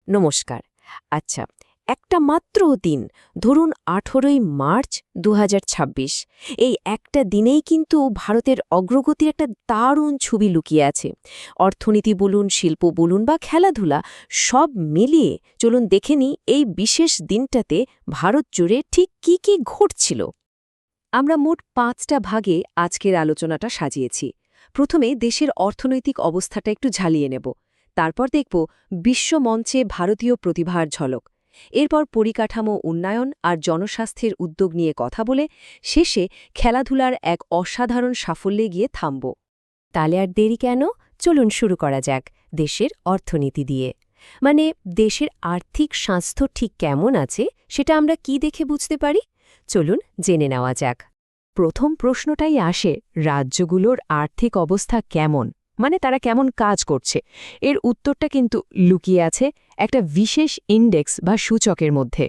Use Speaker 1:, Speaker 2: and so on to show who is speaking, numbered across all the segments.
Speaker 1: নমস্কার। আচ্ছা, একটা মাত্র দিন, ধরুন ১৮ই মার্চ ২০২৬, এই একটা দিনেই কিন্তু ভারতের অগ্রগতির একটা দারুণ ছবি লুকিয়ে আছে। অর্থনীতি বলুন, শিল্প বলুন বা খেলাধুলা, সব মিলিয়ে চলুন দেখে নিই এই বিশেষ দিনটাতে ভারত জুড়ে ঠিক কি কি ঘটছিল। আমরা মোট ৫টা ভাগে আজকের আলোচনাটা সাজিয়েছি। প্রথমে দেশের অর্থনৈতিক অবস্থাটা একটু ঝালিয়ে নেব, তারপর দেখব বিশ্বমঞ্চে ভারতীয় প্রতিভার ঝলক, এরপর পরিকাঠামো উন্নয়ন আর জনস্বাস্থ্যের উদ্যোগ নিয়ে কথা বলে শেষে খেলাধুলার এক অসাধারণ সাফল্যে গিয়ে থামব। তাহলে আর দেরি কেন, চলুন শুরু করা যাক দেশের অর্থনীতি দিয়ে। মানে দেশের আর্থিক স্বাস্থ্য ঠিক কেমন আছে সেটা আমরা কি দেখে বুঝতে পারি, চলুন জেনে নেওয়া যাক। প্রথম প্রশ্নটাই আসে, রাজ্যগুলোর আর্থিক অবস্থা কেমন, মানে তারা কেমন কাজ করছে। এর উত্তরটা কিন্তু লুকিয়ে আছে একটা বিশেষ ইন্ডেক্স বা সূচকের মধ্যে।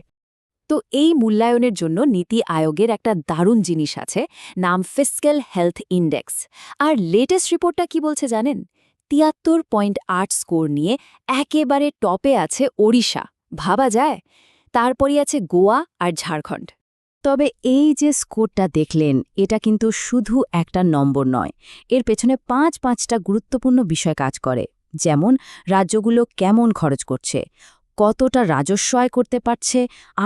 Speaker 2: তো এই মূল্যায়নের জন্য নীতি আয়োগের একটা দারুণ জিনিস আছে, নাম ফিস্ক্যাল হেলথ ইন্ডেক্স। আর লেটেস্ট রিপোর্টটা কি বলছে জানেন? ৭৩.৮ স্কোর নিয়ে একেবারে টপে আছে ওড়িশা, ভাবা যায়। তারপরই আছে গোয়া আর ঝাড়খণ্ড।
Speaker 3: তবে এই যে স্কোরটা দেখলেন, এটা কিন্তু শুধু একটা নম্বর নয়, এর পেছনে পাঁচটা গুরুত্বপূর্ণ বিষয় কাজ করে। যেমন রাজ্যগুলো কেমন খরচ করছে, কতটা রাজস্ব আয় করতে পারছে,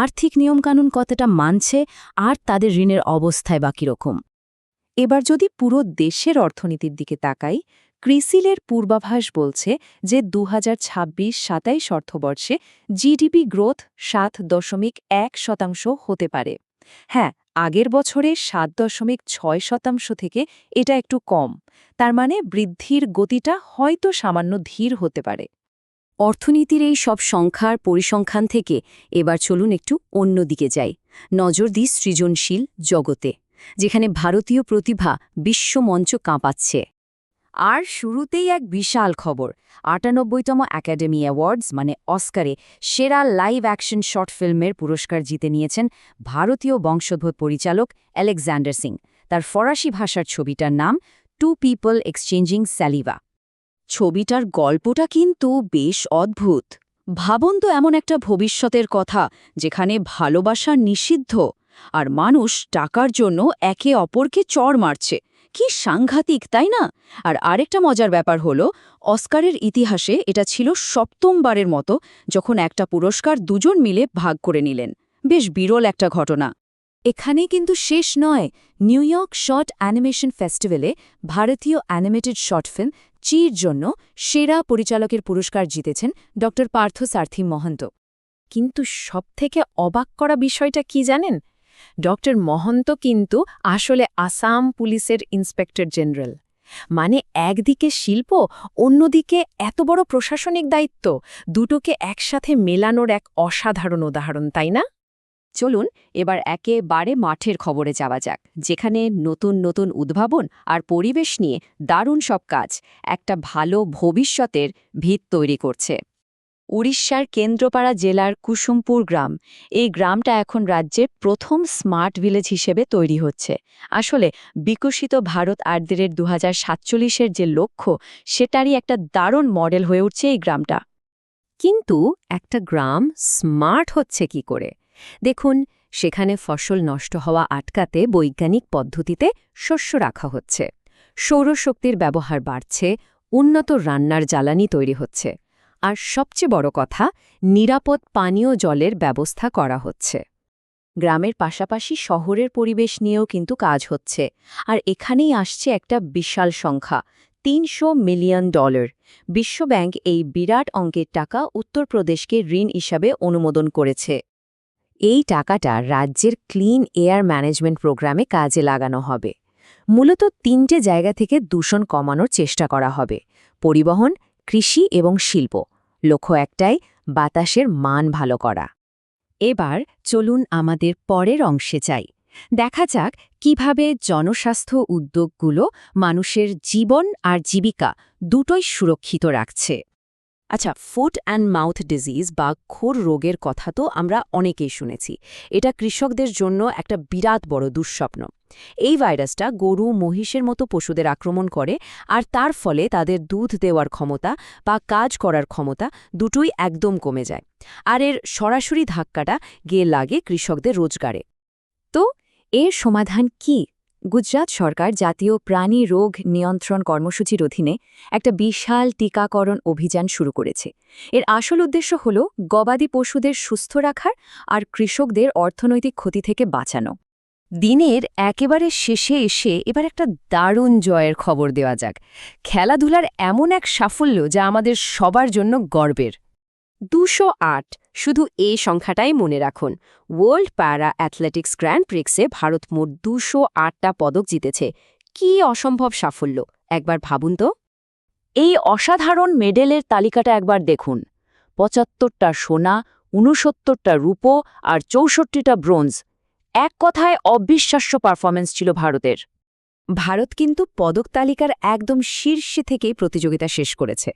Speaker 3: আর্থিক নিয়মকানুন কতটা মানছে, আর তাদের ঋণের অবস্থায় বা কীরকম।
Speaker 2: এবার যদি পুরো দেশের অর্থনীতির দিকে তাকাই, ক্রিসিলের পূর্বাভাস বলছে যে ২০২৬-২৭ অর্থবর্ষে জিডিপি গ্রোথ ৭.১% হতে পারে। হ্যাঁ, আগের বছরে ৭.৬% থেকে এটা একটু কম। তার মানে বৃদ্ধির গতিটা হয়তো সামান্য ধীর হতে পারে।
Speaker 3: অর্থনীতির এই সব সংখ্যার পরিসংখ্যান থেকে এবার চলুন একটু অন্যদিকে যাই, নজর দিই সৃজনশীল জগতে, যেখানে ভারতীয় প্রতিভা বিশ্বমঞ্চ কাঁপাচ্ছে। আর শুরুতেই এক বিশাল খবর, ৯৮তম একাডেমি অ্যাওয়ার্ডস মানে অস্কারে সেরা লাইভ অ্যাকশন শর্ট ফিল্মের পুরস্কার জিতে নিয়েছেন ভারতীয় বংশোদ্ভূত পরিচালক আলেকজান্ডার সিং। তার ফরাসি ভাষার ছবিটার নাম টু পিপল এক্সচেঞ্জিং স্যালিভা। ছবিটার গল্পটা কিন্তু বেশ অদ্ভুত। ভাবুন তো, এমন একটা ভবিষ্যতের কথা যেখানে ভালোবাসা নিষিদ্ধ আর মানুষ টাকার জন্য একে অপরকে চড় মারছে। কি সাংঘাতিক, তাই না? আর আরেকটা মজার ব্যাপার হলো, অস্কারের ইতিহাসে এটা ছিল ৭ম বারের মতো যখন একটা পুরস্কার দুজন মিলে ভাগ করে নিলেন। বেশ বিরল একটা ঘটনা। এখানেই কিন্তু শেষ নয়। নিউ ইয়র্ক শর্ট অ্যানিমেশন ফেস্টিভ্যালে ভারতীয় অ্যানিমেটেড শর্ট ফিল্ম চির জন্য সেরা পরিচালকের পুরস্কার জিতেছেন ড পার্থসারথী মহন্ত।
Speaker 1: কিন্তু সবথেকে অবাক করা বিষয়টা কি জানেন? ডক্টর মহন্ত কিন্তু আসলে আসাম পুলিশের ইন্সপেক্টর জেনারেল। মানে একদিকে শিল্প, অন্যদিকে এত বড় প্রশাসনিক দায়িত্ব, দুটোকে একসাথে মেলানোর এক অসাধারণ উদাহরণ, তাই না?
Speaker 3: চলুন এবার একেবারে মাঠের খবরে যাওয়া যাক, যেখানে নতুন নতুন উদ্ভাবন আর পরিবেশ নিয়ে দারুণ সব কাজ একটা ভালো ভবিষ্যতের ভিত তৈরি করছে। উড়িষ্যার কেন্দ্রপাড়া জেলার কুসুমপুর গ্রাম, এই গ্রামটা এখন রাজ্যের প্রথম স্মার্ট ভিলেজ হিসেবে তৈরি হচ্ছে। আসলে বিকশিত ভারত আর ২০৪৭-এর যে লক্ষ্য, সেটারই একটা দারুণ মডেল হয়ে উঠছে এই গ্রামটা।
Speaker 1: কিন্তু একটা গ্রাম স্মার্ট হচ্ছে কি করে? দেখুন, সেখানে ফসল নষ্ট হওয়া আটকাতে বৈজ্ঞানিক পদ্ধতিতে শস্য রাখা হচ্ছে, সৌরশক্তির ব্যবহার বাড়ছে, উন্নত রান্নার জ্বালানি তৈরি হচ্ছে, আর সবচেয়ে বড় কথা, নিরাপদ পানীয় জলের ব্যবস্থা করা হচ্ছে।
Speaker 3: গ্রামের পাশাপাশি শহরের পরিবেশ নিয়েও কিন্তু কাজ হচ্ছে। আর এখানেই আসছে একটা বিশাল সংখ্যা, $৩০০ মিলিয়ন। বিশ্বব্যাংক এই বিরাট অঙ্কের টাকা উত্তরপ্রদেশকে ঋণ হিসাবে অনুমোদন করেছে।
Speaker 1: এই টাকাটা রাজ্যের ক্লিন এয়ার ম্যানেজমেন্ট প্রোগ্রামে কাজে লাগানো হবে। মূলত ৩টে জায়গা থেকে দূষণ কমানোর চেষ্টা করা হবে: পরিবহন, কৃষি এবং শিল্প। লক্ষ্য একটাই, বাতাসের মান ভালো করা।
Speaker 3: এবার চলুন আমাদের পরের অংশে যাই, দেখা যাক কিভাবে জনস্বাস্থ্য উদ্যোগগুলো মানুষের জীবন আর জীবিকা দুটোই সুরক্ষিত রাখছে।
Speaker 1: আচ্ছা, ফুট অ্যান্ড মাউথ ডিজিজ বা খুর রোগের কথা তো আমরা অনেকেই শুনেছি। এটা কৃষকদের জন্য একটা বিরাট বড় দুঃস্বপ্ন। এই ভাইরাসটা গরু মহিষের মতো পশুদের আক্রমণ করে, আর তার ফলে তাদের দুধ দেওয়ার ক্ষমতা বা কাজ করার ক্ষমতা দুটোই একদম কমে যায়। আর এর সরাসরি ধাক্কাটা গিয়ে লাগে কৃষকদের রোজগারে।
Speaker 2: তো এর সমাধান কি? গুজরাট সরকার জাতীয় প্রাণী রোগ নিয়ন্ত্রণ কর্মসূচির অধীনে একটা বিশাল টিকাকরণ অভিযান শুরু করেছে। এর আসল উদ্দেশ্য হল গবাদি পশুদের সুস্থ রাখার আর কৃষকদের অর্থনৈতিক ক্ষতি থেকে বাঁচানো।
Speaker 3: দিনের একেবারে শেষে এসে এবার একটা দারুণ জয়ের খবর দেওয়া যাক। খেলাধুলার এমন এক সাফল্য যা আমাদের সবার জন্য গর্বের।
Speaker 1: 208, শুধু এই সংখ্যাটাই মনে রাখুন। World para athletics grand প্রিক্সে Bharat মোট 208টা পদক জিতেছে। কি অসম্ভব সাফল্য, একবার ভাবুন তো।
Speaker 2: এই অসাধারণ মেডেলের তালিকাটা একবার দেখুন। ৭৫টা সোনা, ৬৯টা রূপো আর ৬৪টা ব্রোঞ্জ। এক কথায় অবিশ্বাস্য পারফরমেন্স ছিল ভারতের।
Speaker 3: ভারত কিন্তু পদক তালিকার একদম শীর্ষে থেকেই প্রতিযোগিতা শেষ করেছে।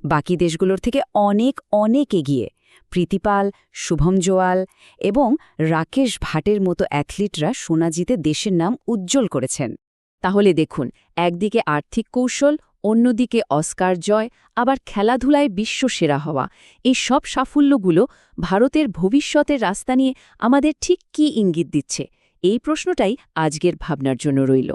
Speaker 3: বাকি দেশগুলোর থেকে অনেক অনেক এগিয়ে। প্রীতিপাল, শুভম জোয়াল এবং রাকেশ ভাটের মতো অ্যাথলিটরা সোনা জিতে দেশের নাম উজ্জ্বল করেছেন।
Speaker 1: তাহলে দেখুন, একদিকে আর্থিক কৌশল, অন্যদিকে অস্কার জয়, আবার খেলাধুলায় বিশ্বসেরা হওয়া, এই সব সাফল্যগুলো ভারতের ভবিষ্যতের রাস্তা নিয়ে আমাদের ঠিক কী ইঙ্গিত দিচ্ছে? এই প্রশ্নটাই আজকের ভাবনার জন্য রইল।